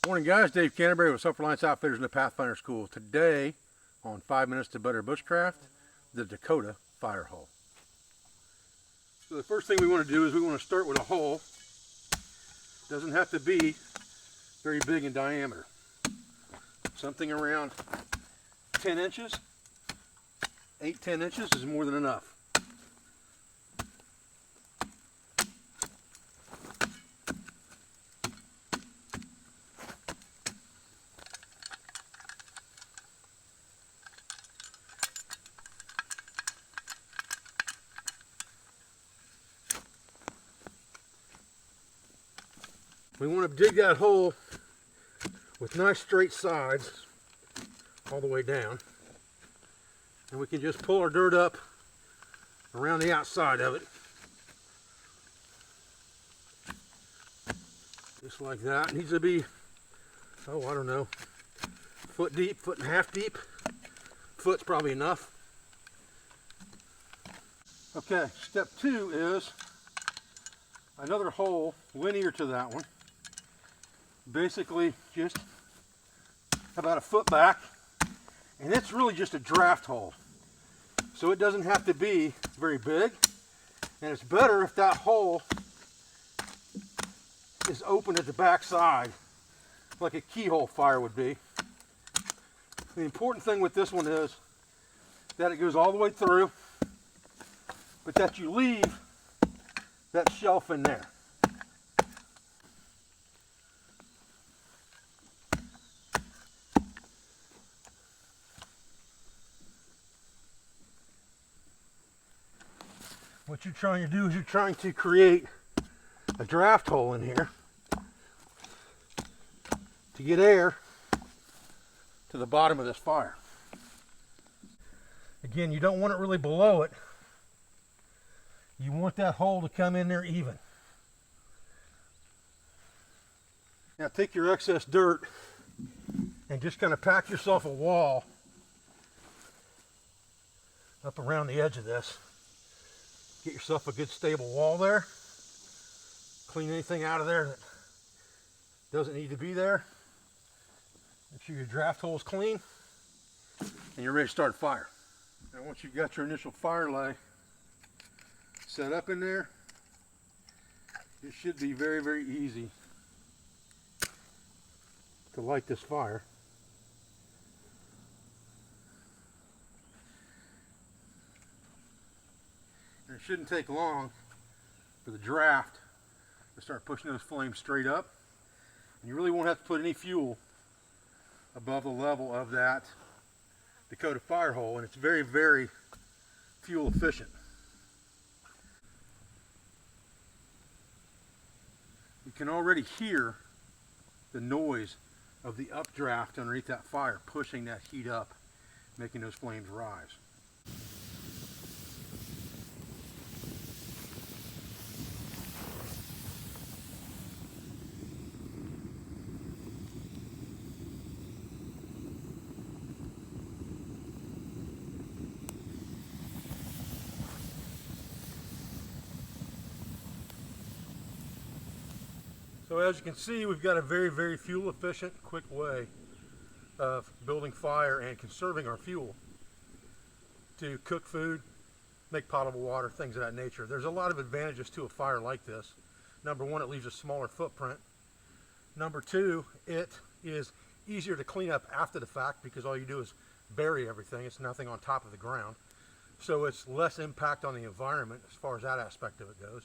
Morning guys, Dave Canterbury with Self-Reliance Outfitters in the Pathfinder School. Today on 5 Minutes to Better Bushcraft, the Dakota fire hole. So the first thing we want to do is we want to start with a hole. Doesn't have to be very big in diameter. Something around 10 inches, 8-10 inches is more than enough. We want to dig that hole with nice straight sides all the way down, and we can just pull our dirt up around the outside of it, just like that. It needs to be, oh, I don't know, foot deep, foot and a half deep. Foot's probably enough. Okay, step 2 is another hole linear to that one. Basically just about a foot back, and it's really just a draft hole, so it doesn't have to be very big, and it's better if that hole is open at the back side like a keyhole fire would be. The important thing with this one is that it goes all the way through, but that you leave that shelf in there. What you're trying to do is you're trying to create a draft hole in here to get air to the bottom of this fire. Again, you don't want it really below it. You want that hole to come in there even. Now take your excess dirt and just kind of pack yourself a wall up around the edge of this. Get yourself a good stable wall there. Clean anything out of there that doesn't need to be there. Make sure your draft hole is clean, and you're ready to start a fire. Now once you've got your initial fire lay set up in there, it should be very, very easy to light this fire. And it shouldn't take long for the draft to start pushing those flames straight up. And you really won't have to put any fuel above the level of that Dakota fire hole, and it's very, very fuel efficient. You can already hear the noise of the updraft underneath that fire pushing that heat up, making those flames rise. So as you can see, we've got a very, very fuel efficient, quick way of building fire and conserving our fuel to cook food, make potable water, things of that nature. There's a lot of advantages to a fire like this. Number one, it leaves a smaller footprint. Number two, it is easier to clean up after the fact because all you do is bury everything. It's nothing on top of the ground. So it's less impact on the environment as far as that aspect of it goes.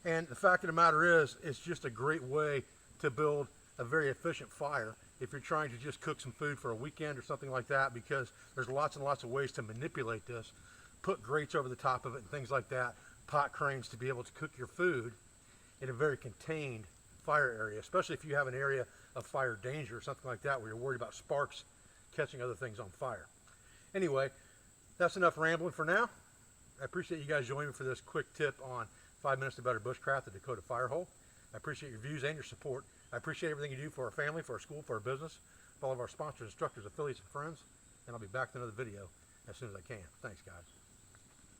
And the fact of the matter is, it's just a great way to build a very efficient fire if you're trying to just cook some food for a weekend or something like that, because there's lots and lots of ways to manipulate this. Put grates over the top of it and things like that, pot cranes to be able to cook your food in a very contained fire area, especially if you have an area of fire danger or something like that where you're worried about sparks catching other things on fire. Anyway, that's enough rambling for now. I appreciate you guys joining me for this quick tip on 5 Minutes to Better Bushcraft, the Dakota fire hole. I appreciate your views and your support. I appreciate everything you do for our family, for our school, for our business, for all of our sponsors, instructors, affiliates, and friends. And I'll be back with another video as soon as I can. Thanks, guys.